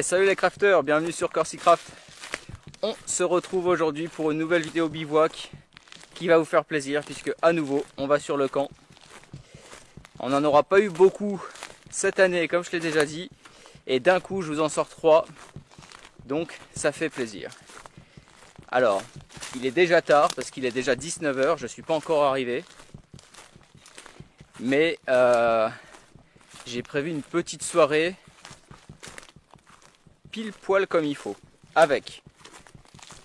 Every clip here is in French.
Salut les crafters, bienvenue sur CorsiCraft. On se retrouve aujourd'hui pour une nouvelle vidéo bivouac qui va vous faire plaisir puisque à nouveau on va sur le camp. On n'en aura pas eu beaucoup cette année comme je l'ai déjà dit et d'un coup je vous en sors 3, donc ça fait plaisir. Alors il est déjà tard parce qu'il est déjà 19 h, je ne suis pas encore arrivé, mais j'ai prévu une petite soirée pile poil comme il faut, avec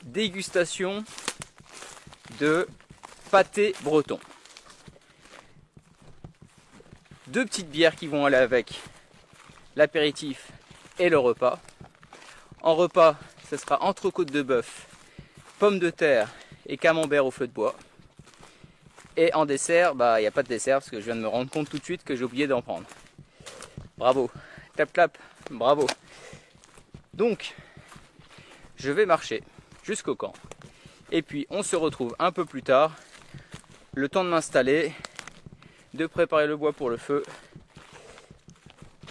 dégustation de pâté breton. 2 petites bières qui vont aller avec l'apéritif et le repas. En repas, ce sera entrecôte de bœuf, pommes de terre et camembert au feu de bois. Et en dessert, il n'y a pas de dessert parce que je viens de me rendre compte tout de suite que j'ai oublié d'en prendre. Bravo, clap clap, bravo. Donc, je vais marcher jusqu'au camp. Et puis, on se retrouve un peu plus tard. Le temps de m'installer, de préparer le bois pour le feu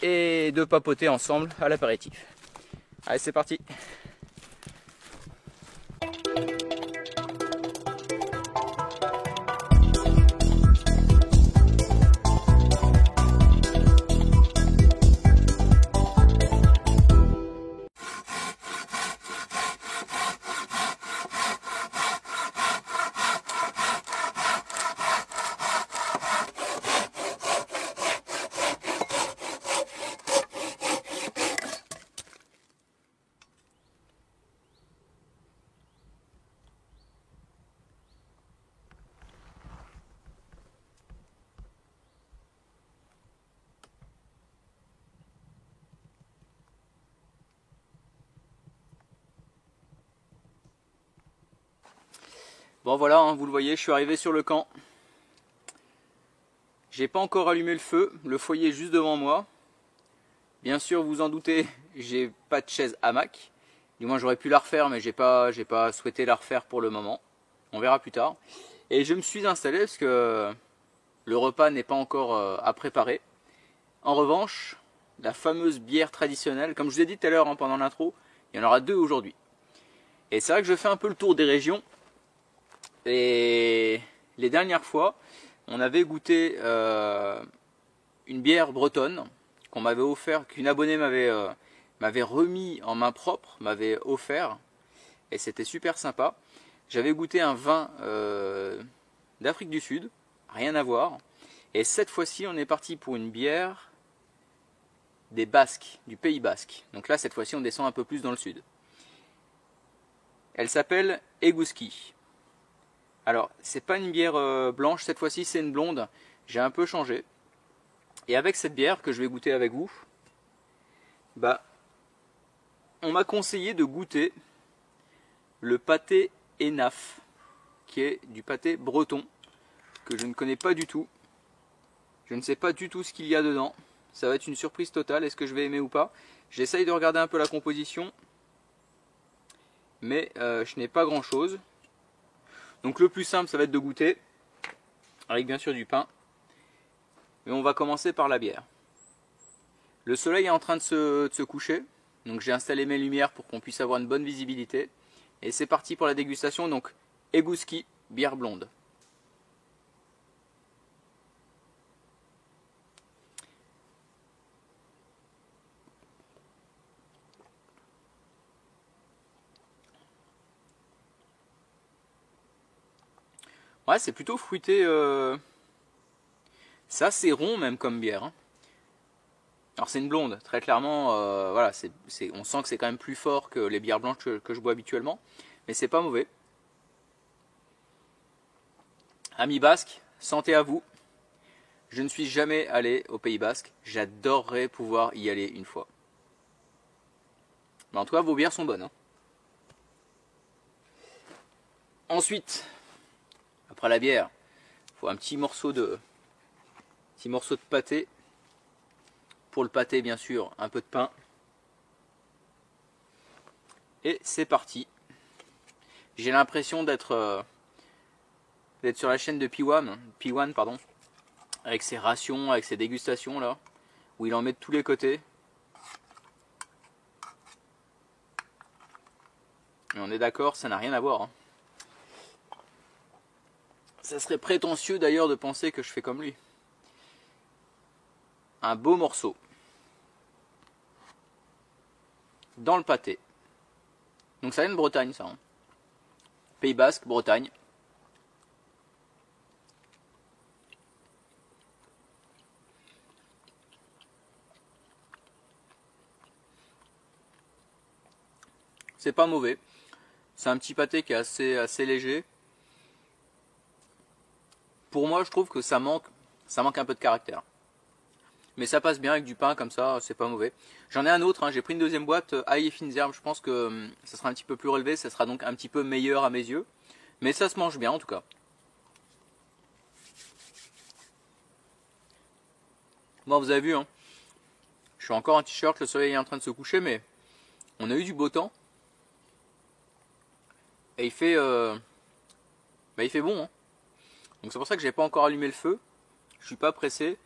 et de papoter ensemble à l'apéritif. Allez, c'est parti! Bon voilà, hein, vous le voyez, je suis arrivé sur le camp. J'ai pas encore allumé le foyer est juste devant moi. Bien sûr, vous en doutez, j'ai pas de chaise hamac. Du moins j'aurais pu la refaire, mais j'ai pas souhaité la refaire pour le moment. On verra plus tard. Et je me suis installé parce que le repas n'est pas encore à préparer. En revanche, la fameuse bière traditionnelle, comme je vous ai dit tout à l'heure pendant l'intro, il y en aura 2 aujourd'hui. Et c'est vrai que je fais un peu le tour des régions. Et les dernières fois, on avait goûté une bière bretonne qu'on m'avait offert, qu'une abonnée m'avait remis en main propre, m'avait offert, et c'était super sympa. J'avais goûté un vin d'Afrique du Sud, rien à voir. Et cette fois-ci, on est parti pour une bière des Basques, du Pays Basque. Donc là, cette fois-ci, on descend un peu plus dans le sud. Elle s'appelle Eguzki. Alors, c'est pas une bière blanche, cette fois-ci c'est une blonde, j'ai un peu changé. Et avec cette bière que je vais goûter avec vous, on m'a conseillé de goûter le pâté Enaf, qui est du pâté breton, que je ne connais pas du tout. Je ne sais pas du tout ce qu'il y a dedans, ça va être une surprise totale, est-ce que je vais aimer ou pas. J'essaye de regarder un peu la composition, mais je n'ai pas grand chose. Donc le plus simple, ça va être de goûter, avec bien sûr du pain. Mais on va commencer par la bière. Le soleil est en train de se coucher, donc j'ai installé mes lumières pour qu'on puisse avoir une bonne visibilité. Et c'est parti pour la dégustation, donc Eguzki, bière blonde. Ouais, c'est plutôt fruité, c'est assez rond même comme bière. Hein. Alors c'est une blonde, très clairement, voilà, on sent que c'est quand même plus fort que les bières blanches que je bois habituellement, mais c'est pas mauvais. Amis basques, santé à vous. Je ne suis jamais allé au Pays Basque, j'adorerais pouvoir y aller une fois. Mais en tout cas, vos bières sont bonnes. Hein. Ensuite, après la bière, il faut un petit morceau de pâté. Pour le pâté, bien sûr, un peu de pain. Et c'est parti. J'ai l'impression d'être sur la chaîne de P1, pardon, avec ses rations, avec ses dégustations là, où il en met de tous les côtés. Mais on est d'accord, ça n'a rien à voir. Hein. Ça serait prétentieux d'ailleurs de penser que je fais comme lui. Un beau morceau. Dans le pâté. Donc ça vient de Bretagne ça. Hein. Pays Basque, Bretagne. C'est pas mauvais. C'est un petit pâté qui est assez léger. Pour moi, je trouve que ça manque un peu de caractère. Mais ça passe bien avec du pain comme ça, c'est pas mauvais. J'en ai un autre, hein, j'ai pris une deuxième boîte, ail et fines herbes. Je pense que ça sera un petit peu plus relevé, ça sera donc un petit peu meilleur à mes yeux. Mais ça se mange bien en tout cas. Bon, vous avez vu, hein, je suis encore en t-shirt, le soleil est en train de se coucher, mais on a eu du beau temps. Et il fait bon. Hein. Donc c'est pour ça que j'ai pas encore allumé le feu. Je suis pas pressé.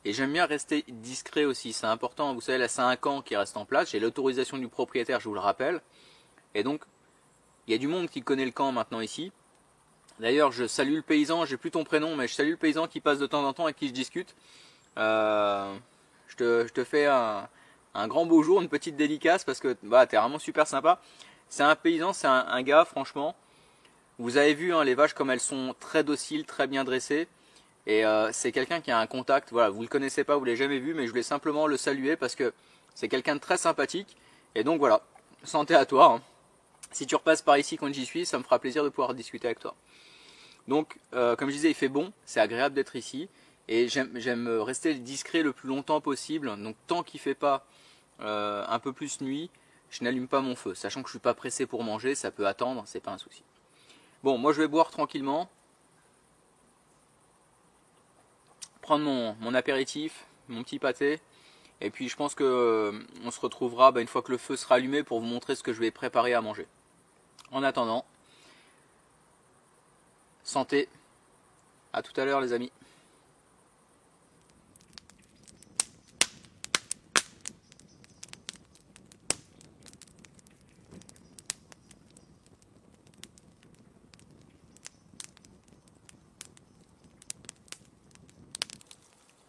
Et j'aime bien rester discret aussi, c'est important. Vous savez, là c'est un camp qui reste en place. J'ai l'autorisation du propriétaire, je vous le rappelle. Et donc, il y a du monde qui connaît le camp maintenant ici. D'ailleurs, je salue le paysan, j'ai plus ton prénom, mais je salue le paysan qui passe de temps en temps et avec qui je discute. Je te fais un grand beau jour, une petite dédicace parce que bah, t'es vraiment super sympa. C'est un paysan, c'est un gars, franchement. Vous avez vu hein, les vaches comme elles sont très dociles, très bien dressées. Et c'est quelqu'un qui a un contact, voilà, vous le connaissez pas, vous l'avez jamais vu, mais je voulais simplement le saluer parce que c'est quelqu'un de très sympathique. Et donc voilà, santé à toi. Hein. Si tu repasses par ici quand j'y suis, ça me fera plaisir de pouvoir discuter avec toi. Donc, comme je disais, il fait bon, c'est agréable d'être ici. Et j'aime rester discret le plus longtemps possible. Donc tant qu'il fait pas un peu plus nuit, je n'allume pas mon feu. Sachant que je suis pas pressé pour manger, ça peut attendre, c'est pas un souci. Bon, moi je vais boire tranquillement. Prendre mon apéritif, mon petit pâté. Et puis je pense que on se retrouvera une fois que le feu sera allumé pour vous montrer ce que je vais préparer à manger. En attendant, santé. À tout à l'heure les amis.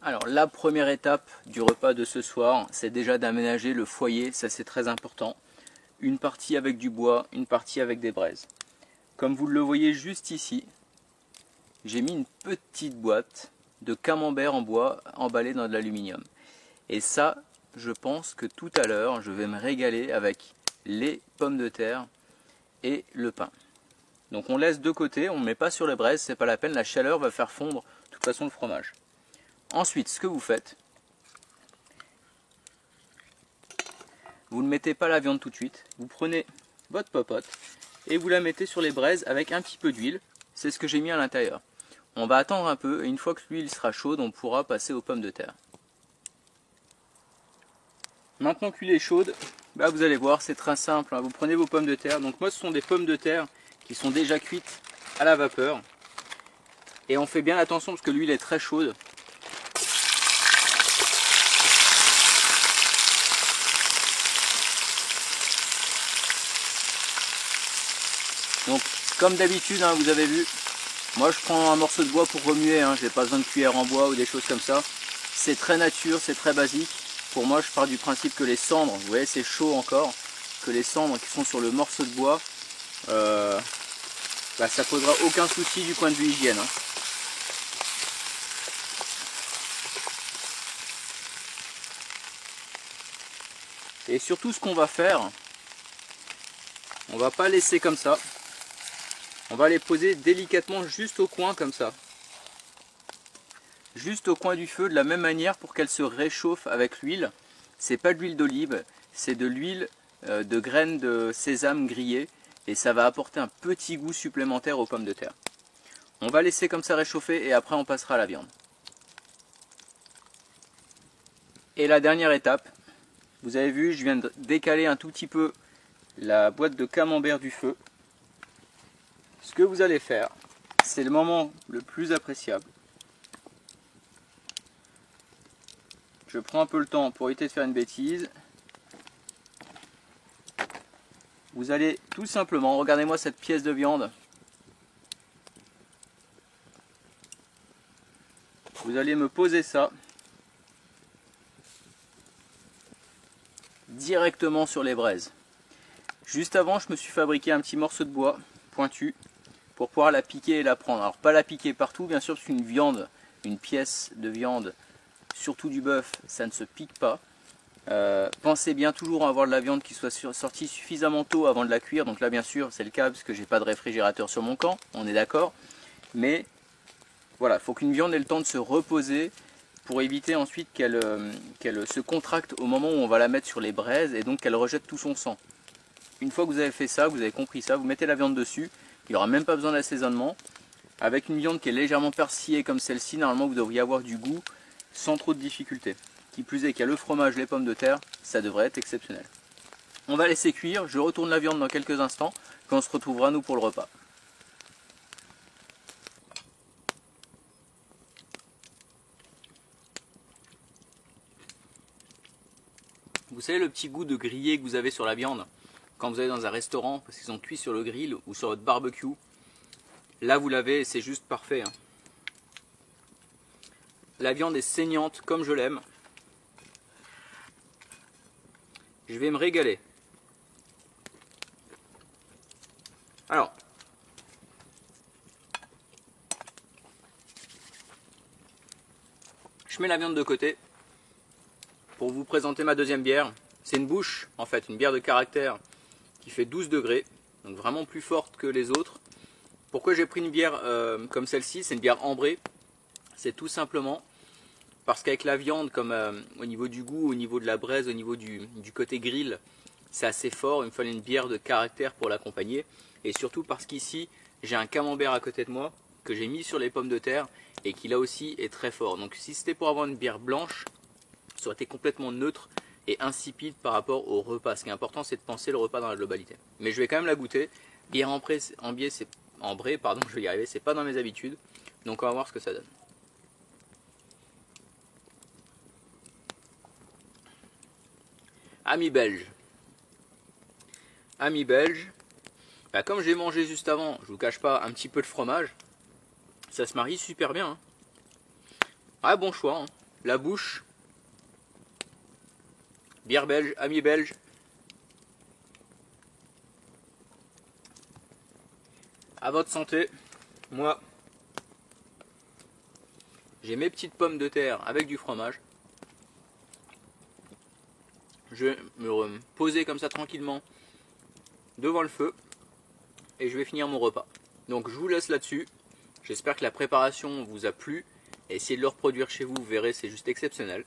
Alors la première étape du repas de ce soir, c'est déjà d'aménager le foyer, ça c'est très important. Une partie avec du bois, une partie avec des braises. Comme vous le voyez juste ici, j'ai mis une petite boîte de camembert en bois emballée dans de l'aluminium. Et ça, je pense que tout à l'heure, je vais me régaler avec les pommes de terre et le pain. Donc on laisse de côté, on ne met pas sur les braises, c'est pas la peine, la chaleur va faire fondre de toute façon le fromage. Ensuite, ce que vous faites, vous ne mettez pas la viande tout de suite, vous prenez votre popote et vous la mettez sur les braises avec un petit peu d'huile, c'est ce que j'ai mis à l'intérieur. On va attendre un peu et une fois que l'huile sera chaude, on pourra passer aux pommes de terre. Maintenant que l'huile est chaude, vous allez voir, c'est très simple, hein. Vous prenez vos pommes de terre, donc moi ce sont des pommes de terre qui sont déjà cuites à la vapeur. Et on fait bien attention parce que l'huile est très chaude. Donc comme d'habitude, hein, vous avez vu, moi je prends un morceau de bois pour remuer, hein, je n'ai pas besoin de cuillère en bois ou des choses comme ça. C'est très nature, c'est très basique. Pour moi je pars du principe que les cendres, vous voyez c'est chaud encore, que les cendres qui sont sur le morceau de bois, ça posera aucun souci du point de vue hygiène. Hein. Et surtout ce qu'on va faire, on va pas laisser comme ça. On va les poser délicatement juste au coin comme ça. Juste au coin du feu de la même manière pour qu'elles se réchauffent avec l'huile. C'est pas de l'huile d'olive, c'est de l'huile de graines de sésame grillées et ça va apporter un petit goût supplémentaire aux pommes de terre. On va laisser comme ça réchauffer et après on passera à la viande. Et la dernière étape, vous avez vu, je viens de décaler un tout petit peu la boîte de camembert du feu. Ce que vous allez faire, c'est le moment le plus appréciable. Je prends un peu le temps pour éviter de faire une bêtise. vous allez tout simplement, regardez-moi cette pièce de viande. Vous allez me poser ça directement sur les braises. Juste avant, je me suis fabriqué un petit morceau de bois pointu pour pouvoir la piquer et la prendre. Alors pas la piquer partout, bien sûr, parce qu'une viande, une pièce de viande, surtout du bœuf, ça ne se pique pas. Pensez bien toujours à avoir de la viande qui soit sortie suffisamment tôt avant de la cuire. Donc là, bien sûr, c'est le cas parce que j'ai pas de réfrigérateur sur mon camp, on est d'accord. Mais voilà, il faut qu'une viande ait le temps de se reposer pour éviter ensuite qu'elle se contracte au moment où on va la mettre sur les braises et donc qu'elle rejette tout son sang. Une fois que vous avez fait ça, que vous avez compris ça, vous mettez la viande dessus. Il n'y aura même pas besoin d'assaisonnement. Avec une viande qui est légèrement persillée comme celle-ci, normalement vous devriez avoir du goût sans trop de difficultés. Qui plus est qu'il y a le fromage, les pommes de terre, ça devrait être exceptionnel. On va laisser cuire, je retourne la viande dans quelques instants, puis on se retrouvera nous pour le repas. Vous savez le petit goût de grillé que vous avez sur la viande quand vous allez dans un restaurant parce qu'ils ont cuit sur le grill ou sur votre barbecue. Là vous l'avez, c'est juste parfait. La viande est saignante comme je l'aime. Je vais me régaler. Alors, je mets la viande de côté pour vous présenter ma deuxième bière. C'est une bouche, en fait, une bière de caractère qui fait 12 degrés, donc vraiment plus forte que les autres. Pourquoi j'ai pris une bière comme celle-ci? C'est une bière ambrée. C'est tout simplement parce qu'avec la viande, comme au niveau du goût, au niveau de la braise, au niveau du côté grill, c'est assez fort. Il me fallait une bière de caractère pour l'accompagner. Et surtout parce qu'ici, j'ai un camembert à côté de moi que j'ai mis sur les pommes de terre et qui là aussi est très fort. Donc si c'était pour avoir une bière blanche, ça aurait été complètement neutre et insipide par rapport au repas. Ce qui est important, c'est de penser le repas dans la globalité. Mais je vais quand même la goûter. Bière ambrée, pardon, je vais y arriver, c'est pas dans mes habitudes. Donc on va voir ce que ça donne. Amis belges. Amis belges, bah comme j'ai mangé juste avant, je vous cache pas, un petit peu de fromage, ça se marie super bien. Hein. Ah bon choix, hein. La bouche, bière belge, amis belges. À votre santé. Moi, j'ai mes petites pommes de terre avec du fromage. Je vais me poser comme ça tranquillement devant le feu et je vais finir mon repas. Donc je vous laisse là-dessus. J'espère que la préparation vous a plu. Et essayez de le reproduire chez vous, vous verrez, c'est juste exceptionnel.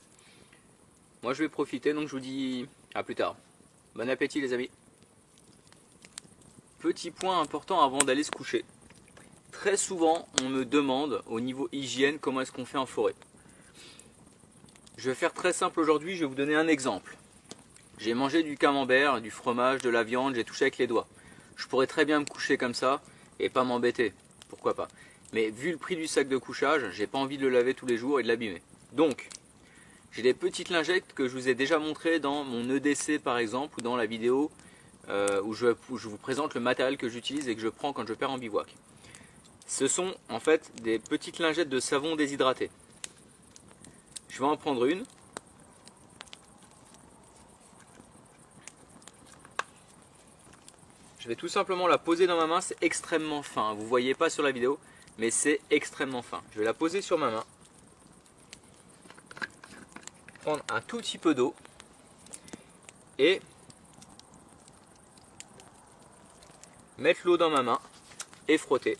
Moi je vais profiter, donc je vous dis à plus tard. Bon appétit les amis. Petit point important avant d'aller se coucher. Très souvent on me demande au niveau hygiène comment est-ce qu'on fait en forêt. Je vais faire très simple aujourd'hui, je vais vous donner un exemple. J'ai mangé du camembert, du fromage, de la viande, j'ai touché avec les doigts. Je pourrais très bien me coucher comme ça et pas m'embêter, pourquoi pas. Mais vu le prix du sac de couchage, j'ai pas envie de le laver tous les jours et de l'abîmer. Donc, j'ai des petites lingettes que je vous ai déjà montrées dans mon EDC par exemple, ou dans la vidéo où je vous présente le matériel que j'utilise et que je prends quand je pars en bivouac. Ce sont en fait des petites lingettes de savon déshydraté. Je vais en prendre une. Je vais tout simplement la poser dans ma main, c'est extrêmement fin, vous ne voyez pas sur la vidéo, mais c'est extrêmement fin. Je vais la poser sur ma main, prendre un tout petit peu d'eau et mettre l'eau dans ma main et frotter.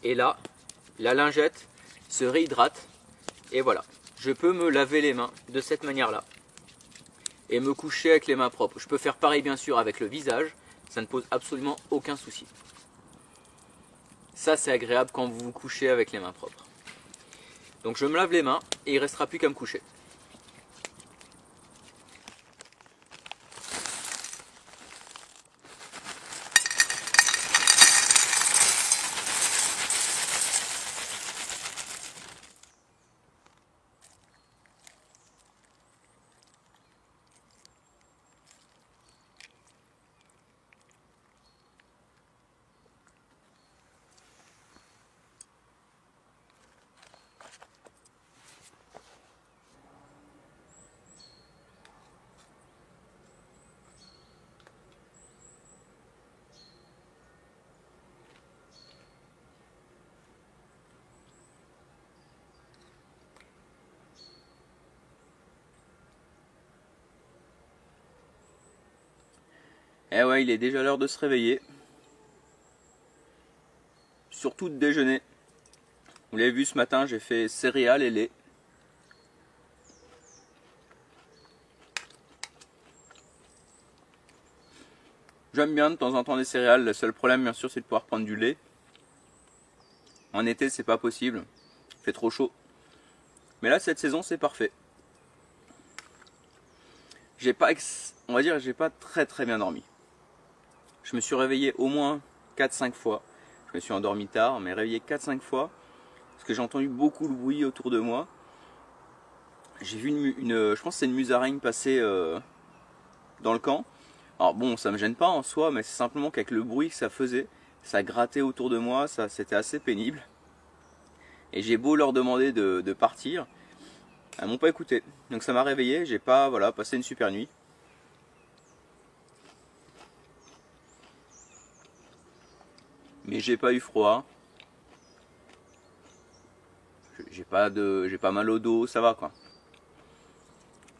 Et là, la lingette se réhydrate et voilà. Je peux me laver les mains de cette manière-là et me coucher avec les mains propres. Je peux faire pareil bien sûr avec le visage. Ça ne pose absolument aucun souci. Ça c'est agréable quand vous vous couchez avec les mains propres. Donc je me lave les mains et il ne restera plus qu'à me coucher. Eh ouais, il est déjà l'heure de se réveiller. Surtout de déjeuner. Vous l'avez vu ce matin, j'ai fait céréales et lait. J'aime bien de temps en temps les céréales. Le seul problème, bien sûr, c'est de pouvoir prendre du lait. En été, c'est pas possible. Il fait trop chaud. Mais là, cette saison, c'est parfait. J'ai pas, on va dire, j'ai pas très bien dormi. Je me suis réveillé au moins 4-5 fois. Je me suis endormi tard, mais réveillé 4-5 fois. Parce que j'ai entendu beaucoup de bruit autour de moi. J'ai vu je pense que c'est une musaraigne passer dans le camp. Alors bon, ça me gêne pas en soi, mais c'est simplement qu'avec le bruit que ça faisait, ça grattait autour de moi, c'était assez pénible. Et j'ai beau leur demander de partir, elles m'ont pas écouté. Donc ça m'a réveillé, j'ai pas passé une super nuit. Mais j'ai pas eu froid. J'ai pas mal au dos, ça va quoi.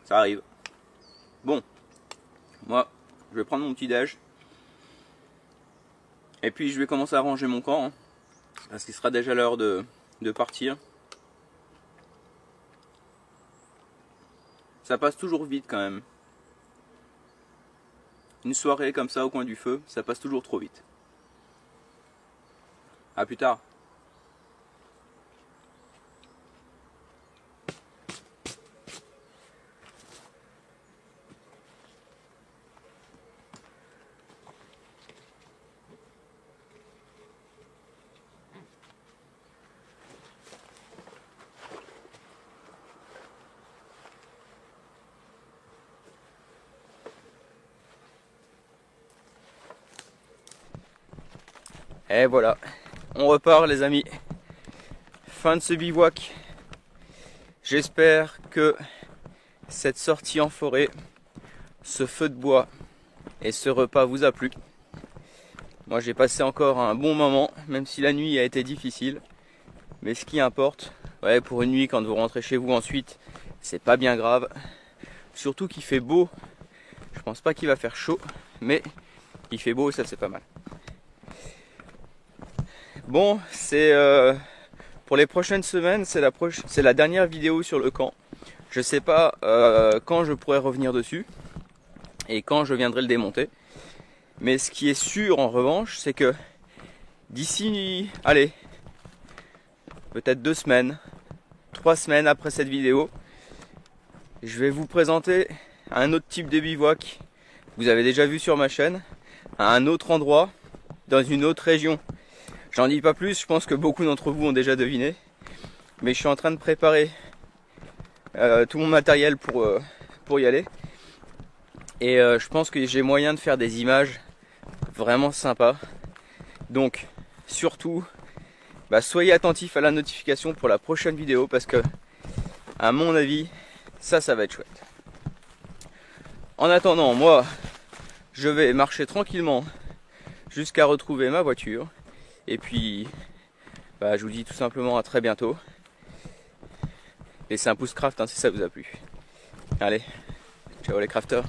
Ça arrive. Bon, moi, je vais prendre mon petit déj. Et puis je vais commencer à ranger mon camp, hein, parce qu'il sera déjà l'heure de partir. Ça passe toujours vite quand même. Une soirée comme ça au coin du feu, ça passe toujours trop vite. À plus tard. Et voilà, on repart les amis. Fin de ce bivouac. J'espère que cette sortie en forêt, ce feu de bois et ce repas vous a plu. Moi j'ai passé encore un bon moment, même si la nuit a été difficile. Mais ce qui importe, ouais, pour une nuit quand vous rentrez chez vous ensuite, c'est pas bien grave. Surtout qu'il fait beau. Je pense pas qu'il va faire chaud, mais il fait beau et ça c'est pas mal. Bon, c'est pour les prochaines semaines, c'est la dernière vidéo sur le camp. Je sais pas quand je pourrai revenir dessus et quand je viendrai le démonter. Mais ce qui est sûr en revanche, c'est que d'ici, allez, peut-être 2 semaines, 3 semaines après cette vidéo, je vais vous présenter un autre type de bivouac que vous avez déjà vu sur ma chaîne, à un autre endroit, dans une autre région. J'en dis pas plus, je pense que beaucoup d'entre vous ont déjà deviné. Mais je suis en train de préparer tout mon matériel pour y aller. Et je pense que j'ai moyen de faire des images vraiment sympas. Donc surtout, soyez attentifs à la notification pour la prochaine vidéo parce que, à mon avis, ça va être chouette. En attendant, moi, je vais marcher tranquillement jusqu'à retrouver ma voiture. Et puis, je vous dis tout simplement à très bientôt. Laissez un pouce craft si ça vous a plu. Allez, ciao les crafters.